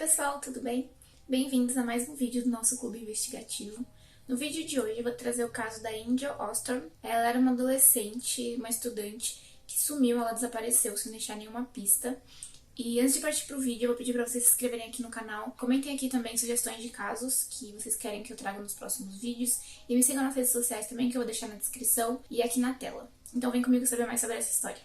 pessoal, tudo bem? Bem-vindos a mais um vídeo do nosso clube investigativo. No vídeo de hoje eu vou trazer o caso da Angel Ostrom. Ela era uma adolescente, uma estudante que sumiu, ela desapareceu sem deixar nenhuma pista. E antes de partir para o vídeo, eu vou pedir para vocês se inscreverem aqui no canal. Comentem aqui também sugestões de casos que vocês querem que eu traga nos próximos vídeos. E me sigam nas redes sociais também, que eu vou deixar na descrição e aqui na tela. Então vem comigo saber mais sobre essa história.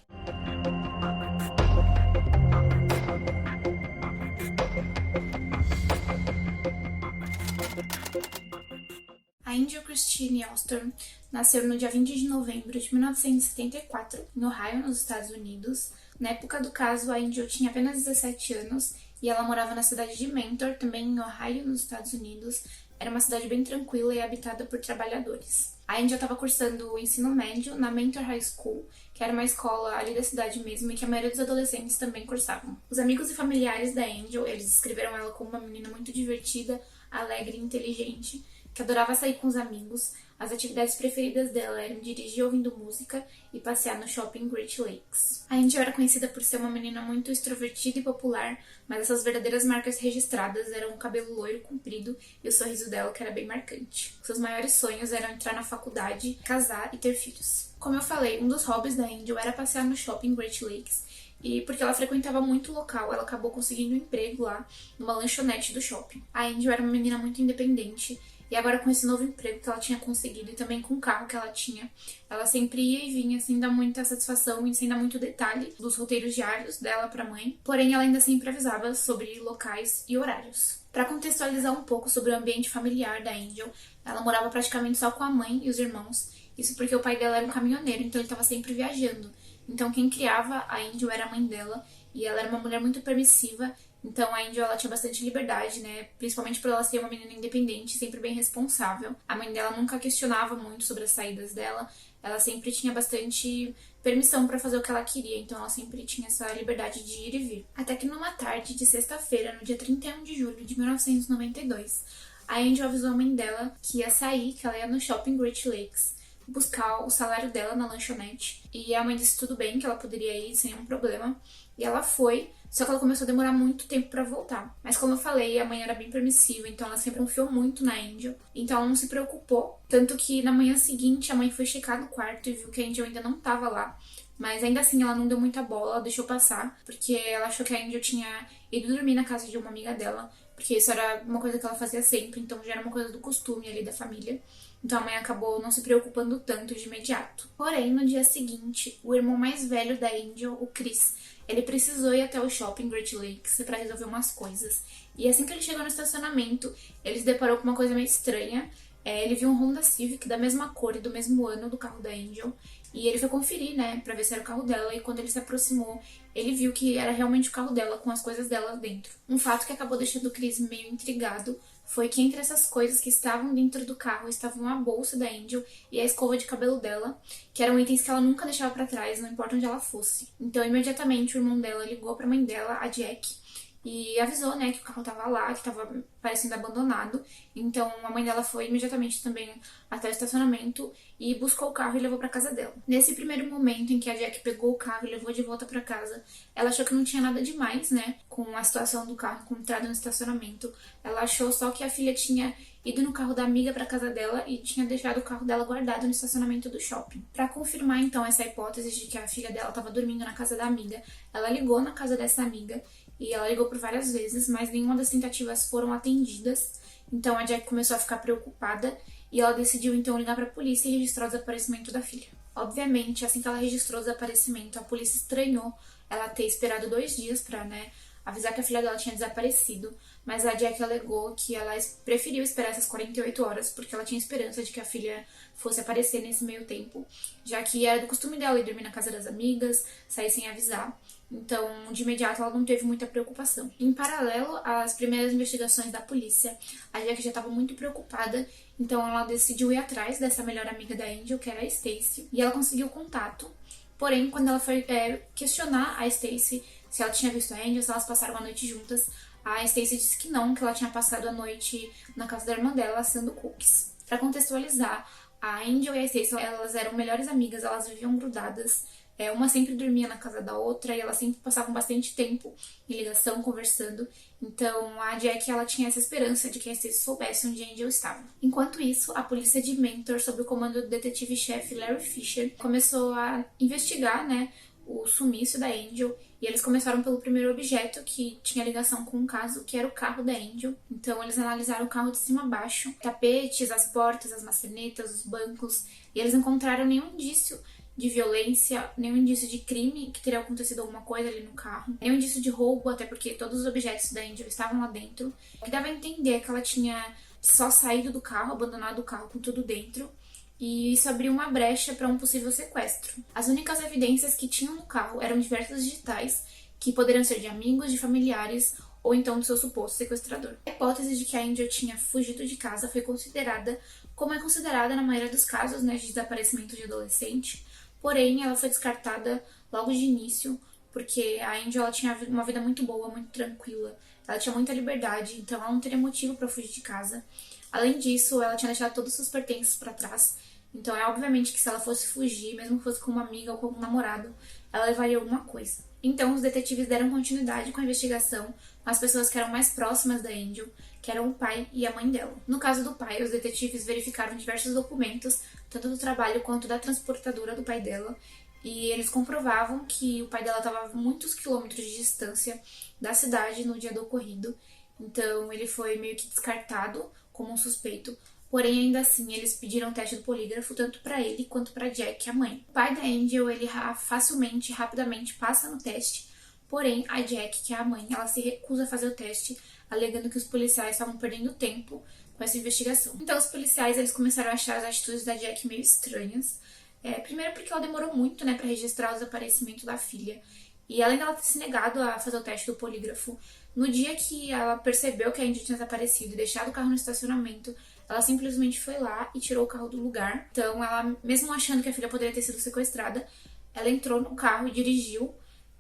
A Angel Christine Ostrom nasceu no dia 20 de novembro de 1974, em Ohio, nos Estados Unidos. Na época do caso, a Angel tinha apenas 17 anos e ela morava na cidade de Mentor, também em Ohio, nos Estados Unidos. Era uma cidade bem tranquila e habitada por trabalhadores. A Angel estava cursando o ensino médio na Mentor High School, que era uma escola ali da cidade mesmo e que a maioria dos adolescentes também cursavam. Os amigos e familiares da Angel, eles descreveram ela como uma menina muito divertida, alegre e inteligente, que adorava sair com os amigos. As atividades preferidas dela eram dirigir ouvindo música e passear no shopping Great Lakes. A Angel era conhecida por ser uma menina muito extrovertida e popular, mas essas verdadeiras marcas registradas eram o cabelo loiro comprido e o sorriso dela, que era bem marcante. Seus maiores sonhos eram entrar na faculdade, casar e ter filhos. Como eu falei, um dos hobbies da Angel era passear no shopping Great Lakes, e porque ela frequentava muito o local, ela acabou conseguindo um emprego lá numa lanchonete do shopping. A Angel era uma menina muito independente, e agora com esse novo emprego que ela tinha conseguido e também com o carro que ela tinha, ela sempre ia e vinha sem dar muita satisfação e sem dar muito detalhe dos roteiros diários dela para a mãe. Porém, ela ainda sempre avisava sobre locais e horários. Para contextualizar um pouco sobre o ambiente familiar da Angel, ela morava praticamente só com a mãe e os irmãos. Isso porque o pai dela era um caminhoneiro, então ele estava sempre viajando. Então quem criava a Angel era a mãe dela, e ela era uma mulher muito permissiva. Então a Angel, ela tinha bastante liberdade, né? Principalmente por ela ser uma menina independente, sempre bem responsável. A mãe dela nunca questionava muito sobre as saídas dela. Ela sempre tinha bastante permissão para fazer o que ela queria, então ela sempre tinha essa liberdade de ir e vir. Até que numa tarde de sexta-feira, no dia 31 de julho de 1992, a Angel avisou a mãe dela que ia sair, que ela ia no shopping Great Lakes buscar o salário dela na lanchonete. E a mãe disse tudo bem, que ela poderia ir sem nenhum problema. E ela foi, só que ela começou a demorar muito tempo pra voltar. Mas como eu falei, a mãe era bem permissiva, então ela sempre confiou muito na Angel. Então ela não se preocupou. Tanto que na manhã seguinte a mãe foi checar no quarto e viu que a Angel ainda não tava lá. Mas ainda assim ela não deu muita bola, ela deixou passar, porque ela achou que a Angel tinha ido dormir na casa de uma amiga dela, porque isso era uma coisa que ela fazia sempre, então já era uma coisa do costume ali da família. Então a mãe acabou não se preocupando tanto de imediato. Porém, no dia seguinte, o irmão mais velho da Angel, o Chris, ele precisou ir até o shopping Great Lakes para resolver umas coisas. E assim que ele chegou no estacionamento, ele se deparou com uma coisa meio estranha. Ele viu um Honda Civic da mesma cor e do mesmo ano do carro da Angel. E ele foi conferir, né, pra ver se era o carro dela. E quando ele se aproximou, ele viu que era realmente o carro dela, com as coisas dela dentro. Um fato que acabou deixando o Chris meio intrigado foi que entre essas coisas que estavam dentro do carro estavam a bolsa da Angel e a escova de cabelo dela, que eram itens que ela nunca deixava pra trás, não importa onde ela fosse. Então, imediatamente, o irmão dela ligou pra mãe dela, a Jack, e avisou, né, que o carro tava lá, que tava parecendo abandonado. Então a mãe dela foi imediatamente também até o estacionamento e buscou o carro e levou pra casa dela. Nesse primeiro momento em que a Jack pegou o carro e levou de volta pra casa, ela achou que não tinha nada demais, né, com a situação do carro encontrado no estacionamento. Ela achou só que a filha tinha ido no carro da amiga pra casa dela e tinha deixado o carro dela guardado no estacionamento do shopping. Pra confirmar então essa hipótese de que a filha dela estava dormindo na casa da amiga, ela ligou na casa dessa amiga. E ela ligou por várias vezes, mas nenhuma das tentativas foram atendidas. Então a Jack começou a ficar preocupada e ela decidiu então ligar para a polícia e registrar o desaparecimento da filha. Obviamente, assim que ela registrou o desaparecimento, a polícia estranhou ela ter esperado 2 dias para, né, avisar que a filha dela tinha desaparecido, mas a Jack alegou que ela preferiu esperar essas 48 horas porque ela tinha esperança de que a filha fosse aparecer nesse meio tempo, já que era do costume dela ir dormir na casa das amigas, sair sem avisar. Então, de imediato, ela não teve muita preocupação. Em paralelo às primeiras investigações da polícia, a Jack já estava muito preocupada, então ela decidiu ir atrás dessa melhor amiga da Angel, que era a Stacy, e ela conseguiu contato. Porém, quando ela foi questionar a Stacy se ela tinha visto a Angel, se elas passaram a noite juntas, a Stacy disse que não, que ela tinha passado a noite na casa da irmã dela, assando cookies. Para contextualizar, a Angel e a Stacy, elas eram melhores amigas, elas viviam grudadas. Uma sempre dormia na casa da outra e elas sempre passavam bastante tempo em ligação, conversando. Então a Jack, ela tinha essa esperança de que a Stacy soubesse onde a Angel estava. Enquanto isso, a polícia de Mentor, sob o comando do detetive-chefe Larry Fisher, começou a investigar, né, o sumiço da Angel, e eles começaram pelo primeiro objeto que tinha ligação com o caso, que era o carro da Angel. Então eles analisaram o carro de cima a baixo, tapetes, as portas, as maçanetas, os bancos, e eles encontraram nenhum indício de violência, nenhum indício de crime, que teria acontecido alguma coisa ali no carro, nenhum indício de roubo, até porque todos os objetos da Angel estavam lá dentro. O que dava a entender é que ela tinha só saído do carro, abandonado o carro com tudo dentro, e isso abriu uma brecha para um possível sequestro. As únicas evidências que tinham no carro eram diversos digitais, que poderiam ser de amigos, de familiares ou então do seu suposto sequestrador. A hipótese de que a Angel tinha fugido de casa foi considerada, como é considerada na maioria dos casos, né, de desaparecimento de adolescente, porém ela foi descartada logo de início, porque a Angel, ela tinha uma vida muito boa, muito tranquila, ela tinha muita liberdade, então ela não teria motivo para fugir de casa. Além disso, ela tinha deixado todos os seus pertences para trás, então é obviamente que se ela fosse fugir, mesmo que fosse com uma amiga ou com um namorado, ela levaria alguma coisa. Então os detetives deram continuidade com a investigação com as pessoas que eram mais próximas da Angel, que eram o pai e a mãe dela. No caso do pai, os detetives verificaram diversos documentos, tanto do trabalho quanto da transportadora do pai dela, e eles comprovavam que o pai dela estava a muitos quilômetros de distância da cidade no dia do ocorrido, então ele foi meio que descartado como um suspeito. Porém, ainda assim, eles pediram o teste do polígrafo tanto para ele quanto para Jack, a mãe. O pai da Angel, ele facilmente, rapidamente passa no teste, porém, a Jack, que é a mãe, ela se recusa a fazer o teste, alegando que os policiais estavam perdendo tempo com essa investigação. Então, os policiais, eles começaram a achar as atitudes da Jack meio estranhas. Primeiro porque ela demorou muito, né, para registrar o desaparecimento da filha. E além dela ter se negado a fazer o teste do polígrafo, no dia que ela percebeu que a Angel tinha desaparecido e deixado o carro no estacionamento, ela simplesmente foi lá e tirou o carro do lugar. Então, ela, mesmo achando que a filha poderia ter sido sequestrada, ela entrou no carro e dirigiu.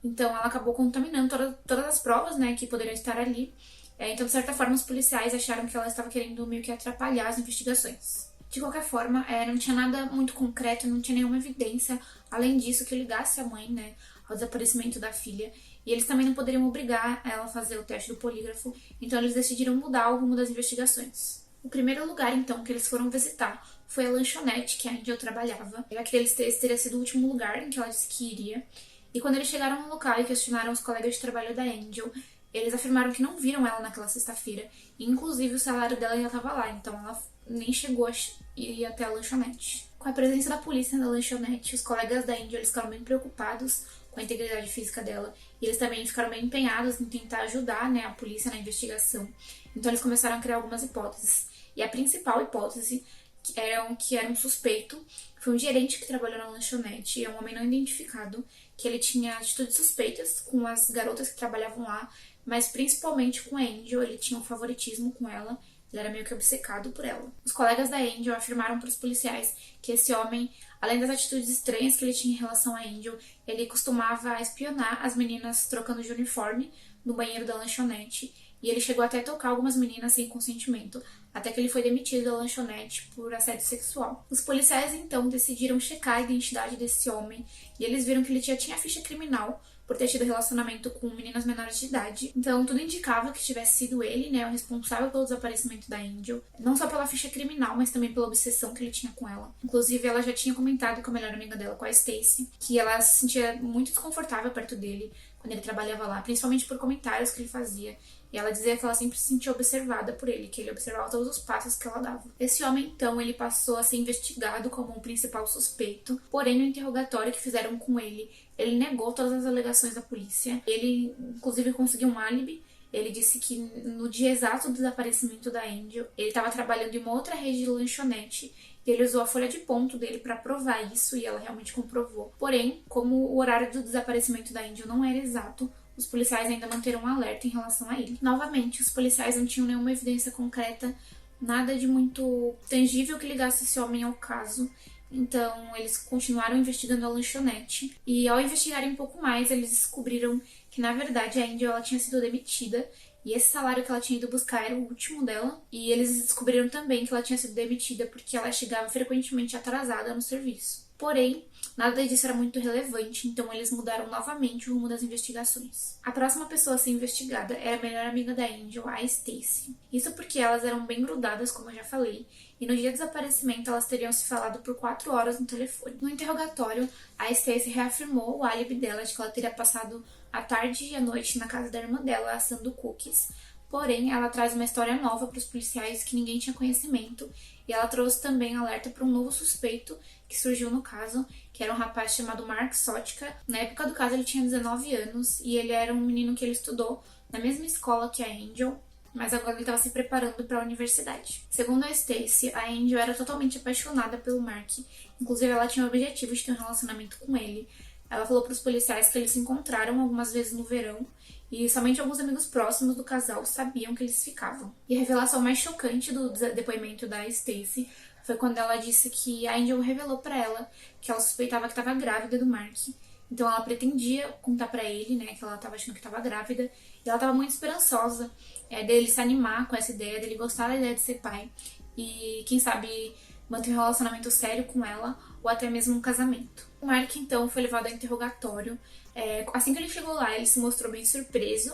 Então, ela acabou contaminando todas as provas, né, que poderiam estar ali. Então, de certa forma, os policiais acharam que ela estava querendo meio que atrapalhar as investigações. De qualquer forma, não tinha nada muito concreto, não tinha nenhuma evidência, além disso, que ligasse a mãe, né, ao desaparecimento da filha. E eles também não poderiam obrigar ela a fazer o teste do polígrafo, então eles decidiram mudar o rumo das investigações. O primeiro lugar, então, que eles foram visitar foi a lanchonete que a Angel trabalhava. Esse teria sido o último lugar em que ela disse que iria. E quando eles chegaram no local e questionaram os colegas de trabalho da Angel, eles afirmaram que não viram ela naquela sexta-feira. E, inclusive, o salário dela ainda estava lá, então ela nem chegou a ir até a lanchonete. Com a presença da polícia na lanchonete, os colegas da Angel, eles ficaram bem preocupados com a integridade física dela. E eles também ficaram bem empenhados em tentar ajudar, né, a polícia na investigação. Então eles começaram a criar algumas hipóteses. E a principal hipótese que era um suspeito, foi um gerente que trabalhou na lanchonete, é um homem não identificado, que ele tinha atitudes suspeitas com as garotas que trabalhavam lá, mas principalmente com a Angel, ele tinha um favoritismo com ela, ele era meio que obcecado por ela. Os colegas da Angel afirmaram para os policiais que esse homem, além das atitudes estranhas que ele tinha em relação a Angel, ele costumava espionar as meninas trocando de uniforme no banheiro da lanchonete, e ele chegou até a tocar algumas meninas sem consentimento, até que ele foi demitido da lanchonete por assédio sexual. Os policiais, então, decidiram checar a identidade desse homem, e eles viram que ele já tinha ficha criminal por ter tido relacionamento com meninas menores de idade. Então, tudo indicava que tivesse sido ele, né, o responsável pelo desaparecimento da Angel, não só pela ficha criminal, mas também pela obsessão que ele tinha com ela. Inclusive, ela já tinha comentado com a melhor amiga dela, com a Stacy, que ela se sentia muito desconfortável perto dele quando ele trabalhava lá, principalmente por comentários que ele fazia. E ela dizia que ela sempre se sentia observada por ele, que ele observava todos os passos que ela dava. Esse homem, então, ele passou a ser investigado como o principal suspeito, porém, no interrogatório que fizeram com ele negou todas as alegações da polícia. Ele, inclusive, conseguiu um álibi. Ele disse que no dia exato do desaparecimento da Angel, ele estava trabalhando em uma outra rede de lanchonete e ele usou a folha de ponto dele para provar isso e ela realmente comprovou. Porém, como o horário do desaparecimento da Angel não era exato, os policiais ainda manteram um alerta em relação a ele. Novamente, os policiais não tinham nenhuma evidência concreta, nada de muito tangível que ligasse esse homem ao caso. Então, eles continuaram investigando a lanchonete. E ao investigarem um pouco mais, eles descobriram que, na verdade, a Angel ela tinha sido demitida. E esse salário que ela tinha ido buscar era o último dela. E eles descobriram também que ela tinha sido demitida porque ela chegava frequentemente atrasada no serviço. Porém, nada disso era muito relevante, então eles mudaram novamente o rumo das investigações. A próxima pessoa a ser investigada era a melhor amiga da Angel, a Stacy. Isso porque elas eram bem grudadas, como eu já falei, e no dia do desaparecimento elas teriam se falado por 4 horas no telefone. No interrogatório, a Stacy reafirmou o álibi dela de que ela teria passado a tarde e a noite na casa da irmã dela assando cookies. Porém, ela traz uma história nova para os policiais que ninguém tinha conhecimento, e ela trouxe também alerta para um novo suspeito que surgiu no caso, que era um rapaz chamado Mark Sotka. Na época do caso ele tinha 19 anos e ele era um menino que ele estudou na mesma escola que a Angel, mas agora ele estava se preparando para a universidade. Segundo a Stacy, a Angel era totalmente apaixonada pelo Mark, inclusive ela tinha o objetivo de ter um relacionamento com ele. Ela falou para os policiais que eles se encontraram algumas vezes no verão e somente alguns amigos próximos do casal sabiam que eles ficavam. E a revelação mais chocante do depoimento da Stacy foi quando ela disse que a Angel revelou para ela que ela suspeitava que estava grávida do Mark. Então ela pretendia contar para ele, né, que ela estava achando que estava grávida, e ela estava muito esperançosa dele se animar com essa ideia, dele gostar da ideia de ser pai e, quem sabe, manter um relacionamento sério com ela ou até mesmo um casamento. O Mark, então, foi levado a interrogatório. Assim que ele chegou lá, ele se mostrou bem surpreso,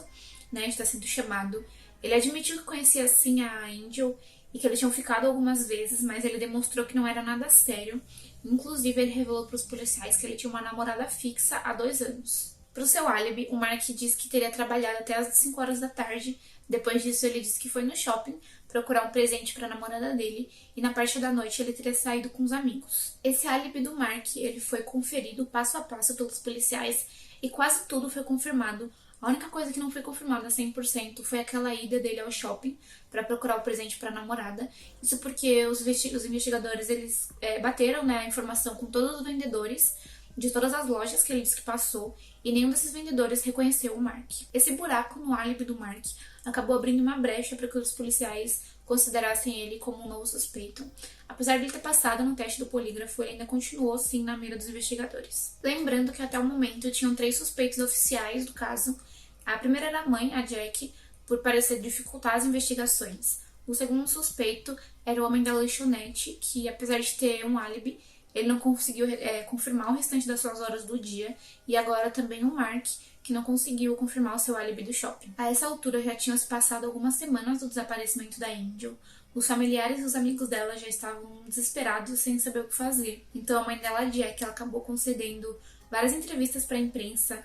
né, de estar sendo chamado. Ele admitiu que conhecia, sim, a Angel e que eles tinham ficado algumas vezes, mas ele demonstrou que não era nada sério. Inclusive, ele revelou para os policiais que ele tinha uma namorada fixa há 2 anos. Para o seu álibi, o Mark disse que teria trabalhado até as 5 horas da tarde. Depois disso, ele disse que foi no shopping procurar um presente para a namorada dele e na parte da noite ele teria saído com os amigos. Esse álibi do Mark ele foi conferido passo a passo pelos policiais e quase tudo foi confirmado. A única coisa que não foi confirmada 100% foi aquela ida dele ao shopping para procurar o presente para a namorada. Isso porque os investigadores eles bateram, né, a informação com todos os vendedores de todas as lojas que ele disse que passou e nenhum desses vendedores reconheceu o Mark. Esse buraco no álibi do Mark acabou abrindo uma brecha para que os policiais considerassem ele como um novo suspeito. Apesar de ele ter passado no teste do polígrafo, ele ainda continuou, sim, na mira dos investigadores. Lembrando que até o momento tinham 3 suspeitos oficiais do caso. A primeira era a mãe, a Jack, por parecer dificultar as investigações. O segundo suspeito era o homem da lanchonete, que apesar de ter um álibi, ele não conseguiu confirmar o restante das suas horas do dia. E agora também o Mark, que não conseguiu confirmar o seu álibi do shopping. A essa altura já tinham se passado algumas semanas do desaparecimento da Angel. Os familiares e os amigos dela já estavam desesperados sem saber o que fazer. Então a mãe dela, Jack, ela acabou concedendo várias entrevistas para a imprensa,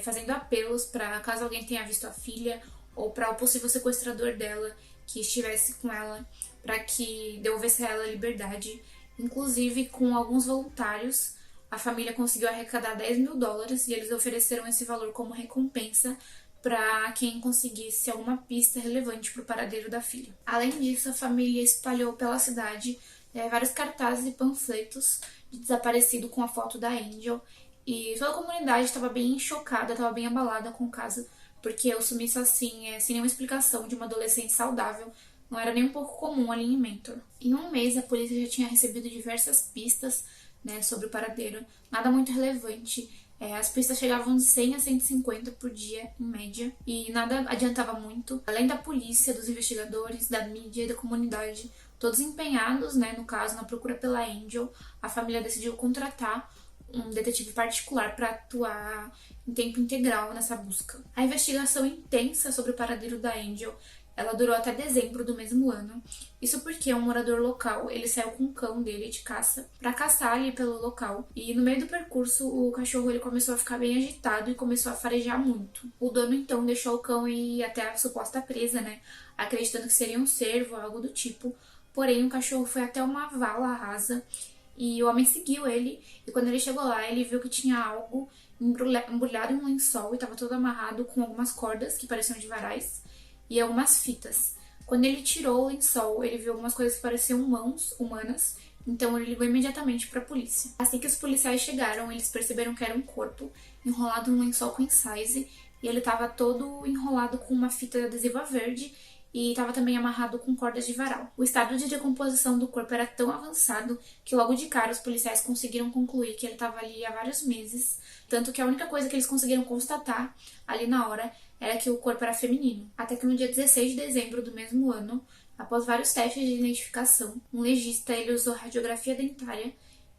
fazendo apelos para caso alguém tenha visto a filha ou para o possível sequestrador dela que estivesse com ela, para que devolvesse a ela a liberdade. Inclusive, com alguns voluntários, a família conseguiu arrecadar $10.000 e eles ofereceram esse valor como recompensa para quem conseguisse alguma pista relevante para o paradeiro da filha. Além disso, a família espalhou pela cidade vários cartazes e panfletos de desaparecido com a foto da Angel, e toda a comunidade estava bem chocada, estava bem abalada com o caso, porque o sumiço assim, sem nenhuma explicação de uma adolescente saudável, não era nem um pouco comum ali em Mentor. Em um mês, a polícia já tinha recebido diversas pistas, né, sobre o paradeiro, nada muito relevante. As pistas chegavam de 100 a 150 por dia, em média, e nada adiantava muito. Além da polícia, dos investigadores, da mídia e da comunidade, todos empenhados, né, no caso, na procura pela Angel, a família decidiu contratar um detetive particular para atuar em tempo integral nessa busca. A investigação intensa sobre o paradeiro da Angel ela durou até dezembro do mesmo ano. Isso porque um morador local, ele saiu com o cão dele de caça para caçar ali pelo local. E no meio do percurso, o cachorro ele começou a ficar bem agitado e começou a farejar muito. O dono então deixou o cão ir até a suposta presa, né? Acreditando que seria um cervo ou algo do tipo. Porém, o cachorro foi até uma vala rasa e o homem seguiu ele. E quando ele chegou lá, ele viu que tinha algo embrulhado em um lençol e estava todo amarrado com algumas cordas que pareciam de varais e algumas fitas. Quando ele tirou o lençol, ele viu algumas coisas que pareciam mãos humanas, então ele ligou imediatamente para a polícia. Assim que os policiais chegaram, eles perceberam que era um corpo enrolado num lençol queen size e ele estava todo enrolado com uma fita adesiva verde e estava também amarrado com cordas de varal. O estado de decomposição do corpo era tão avançado que logo de cara os policiais conseguiram concluir que ele estava ali há vários meses, tanto que a única coisa que eles conseguiram constatar ali na hora era que o corpo era feminino. Até que no dia 16 de dezembro do mesmo ano, após vários testes de identificação, um legista ele usou radiografia dentária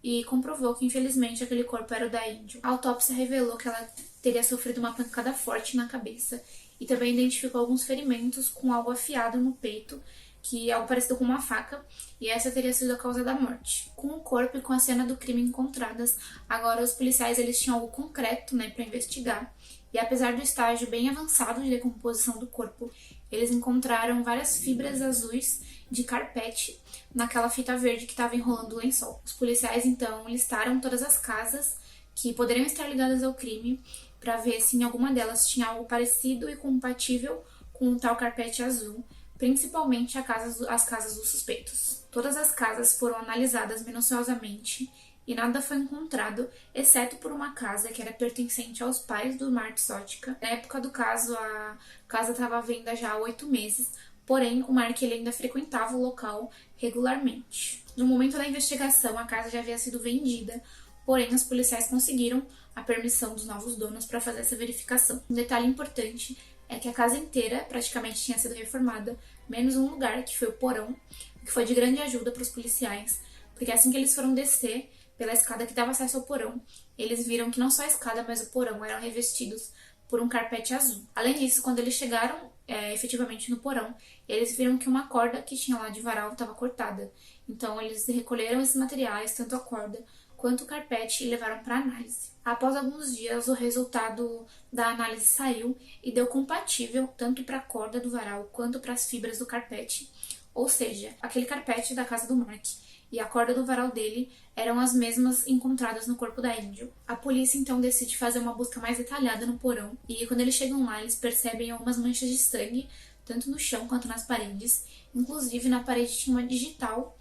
e comprovou que, infelizmente, aquele corpo era o da Angel. A autópsia revelou que ela teria sofrido uma pancada forte na cabeça e também identificou alguns ferimentos com algo afiado no peito, que é algo parecido com uma faca, e essa teria sido a causa da morte. Com o corpo e com a cena do crime encontradas, agora os policiais eles tinham algo concreto, para investigar. E apesar do estágio bem avançado de decomposição do corpo, eles encontraram várias fibras azuis de carpete naquela fita verde que estava enrolando o lençol. Os policiais então listaram todas as casas que poderiam estar ligadas ao crime para ver se em alguma delas tinha algo parecido e compatível com o tal carpete azul, principalmente as casas dos suspeitos. Todas as casas foram analisadas minuciosamente e nada foi encontrado, exceto por uma casa que era pertencente aos pais do Mark Sotka. Na época do caso, a casa estava à venda já há 8 meses, porém o Mark ele ainda frequentava o local regularmente. No momento da investigação, a casa já havia sido vendida, porém os policiais conseguiram a permissão dos novos donos para fazer essa verificação. Um detalhe importante é que a casa inteira praticamente tinha sido reformada, menos um lugar, que foi o porão, que foi de grande ajuda para os policiais, porque assim que eles foram descer pela escada que dava acesso ao porão, eles viram que não só a escada, mas o porão eram revestidos por um carpete azul. Além disso, quando eles chegaram efetivamente no porão, eles viram que uma corda que tinha lá de varal estava cortada. Então, eles recolheram esses materiais, tanto a corda quanto o carpete, e levaram para análise. Após alguns dias, o resultado da análise saiu e deu compatível tanto para a corda do varal quanto para as fibras do carpete. Ou seja, aquele carpete da casa do Mark e a corda do varal dele eram as mesmas encontradas no corpo da Angel. A polícia então decide fazer uma busca mais detalhada no porão e quando eles chegam lá, eles percebem algumas manchas de sangue, tanto no chão quanto nas paredes. Inclusive, na parede tinha uma digital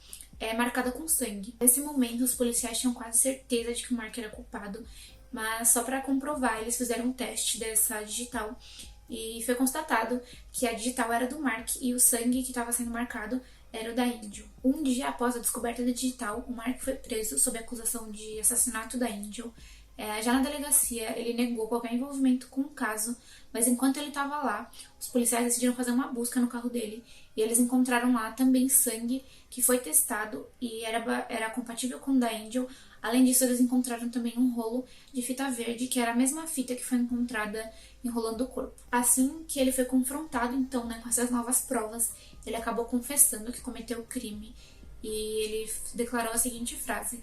marcada com sangue. Nesse momento, os policiais tinham quase certeza de que o Mark era culpado, mas só para comprovar, eles fizeram um teste dessa digital e foi constatado que a digital era do Mark e o sangue que estava sendo marcado era o da Angel. Um dia após a descoberta da digital, o Mark foi preso sob acusação de assassinato da Angel. Já na delegacia, ele negou qualquer envolvimento com o caso, mas enquanto ele estava lá, os policiais decidiram fazer uma busca no carro dele e eles encontraram lá também sangue que foi testado e era compatível com o da Angel. Além disso, eles encontraram também um rolo de fita verde, que era a mesma fita que foi encontrada enrolando o corpo. Assim que ele foi confrontado, então, com essas novas provas, ele acabou confessando que cometeu o crime e ele declarou a seguinte frase: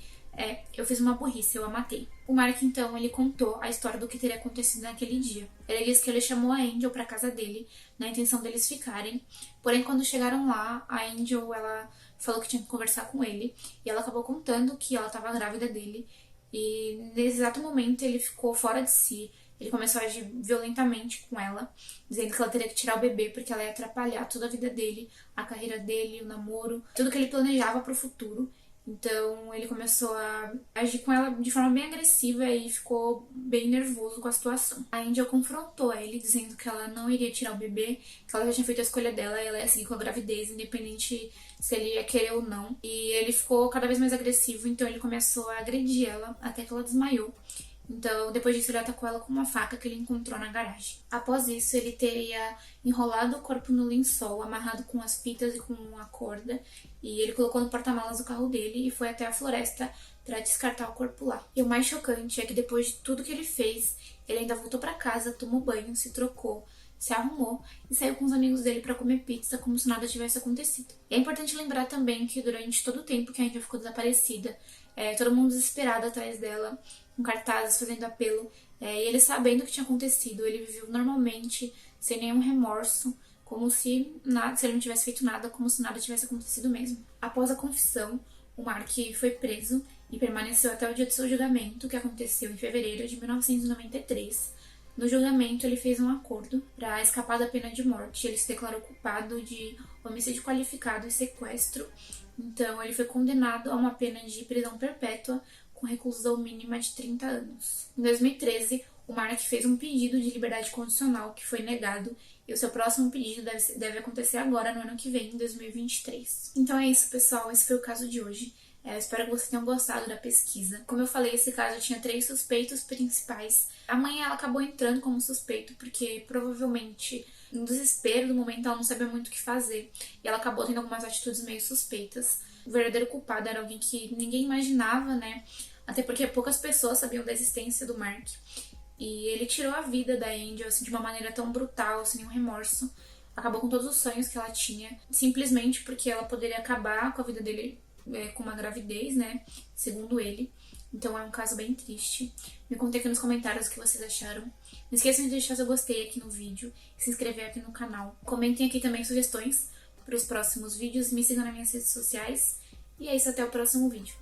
eu fiz uma burrice, eu a matei. O Mark, então, ele contou a história do que teria acontecido naquele dia. Ele disse que ele chamou a Angel para casa dele, na intenção deles ficarem. Porém, quando chegaram lá, a Angel, ela falou que tinha que conversar com ele. E ela acabou contando que ela estava grávida dele. E nesse exato momento, ele ficou fora de si. Ele começou a agir violentamente com ela, dizendo que ela teria que tirar o bebê porque ela ia atrapalhar toda a vida dele, a carreira dele, o namoro, tudo que ele planejava para o futuro. Então, ele começou a agir com ela de forma bem agressiva e ficou bem nervoso com a situação. A Angel confrontou ele, dizendo que ela não iria tirar o bebê, que ela já tinha feito a escolha dela e ela ia seguir com a gravidez, independente se ele ia querer ou não. E ele ficou cada vez mais agressivo, então ele começou a agredir ela até que ela desmaiou. Então, depois disso, ele atacou ela com uma faca que ele encontrou na garagem. Após isso, ele teria enrolado o corpo no lençol, amarrado com as fitas e com a corda, e ele colocou no porta-malas do carro dele e foi até a floresta para descartar o corpo lá. E o mais chocante é que depois de tudo que ele fez, ele ainda voltou para casa, tomou banho, se trocou, se arrumou e saiu com os amigos dele para comer pizza como se nada tivesse acontecido. E é importante lembrar também que durante todo o tempo que a Angel ficou desaparecida, todo mundo desesperado atrás dela, com cartazes fazendo apelo, e ele sabendo o que tinha acontecido, ele viveu normalmente, sem nenhum remorso, como se ele não tivesse feito nada, como se nada tivesse acontecido mesmo. Após a confissão, o Mark foi preso e permaneceu até o dia do seu julgamento, que aconteceu em fevereiro de 1993. No julgamento, ele fez um acordo para escapar da pena de morte. Ele se declarou culpado de homicídio qualificado e sequestro. Então, ele foi condenado a uma pena de prisão perpétua com reclusão mínima de 30 anos. Em 2013, o Mark fez um pedido de liberdade condicional que foi negado e o seu próximo pedido deve acontecer agora, no ano que vem, em 2023. Então é isso, pessoal. Esse foi o caso de hoje. Eu espero que vocês tenham gostado da pesquisa. Como eu falei, esse caso tinha 3 suspeitos principais. A mãe, ela acabou entrando como suspeito porque provavelmente, no desespero do momento, ela não sabia muito o que fazer. E ela acabou tendo algumas atitudes meio suspeitas. o verdadeiro culpado era alguém que ninguém imaginava, né? Até porque poucas pessoas sabiam da existência do Mark. E ele tirou a vida da Angel, assim, de uma maneira tão brutal, sem nenhum remorso. Acabou com todos os sonhos que ela tinha, simplesmente porque ela poderia acabar com a vida dele com uma gravidez, né? Segundo ele. Então é um caso bem triste. Me contem aqui nos comentários o que vocês acharam. Não esqueçam de deixar seu gostei aqui no vídeo e se inscrever aqui no canal. Comentem aqui também sugestões para os próximos vídeos. Me sigam nas minhas redes sociais. E é isso, até o próximo vídeo.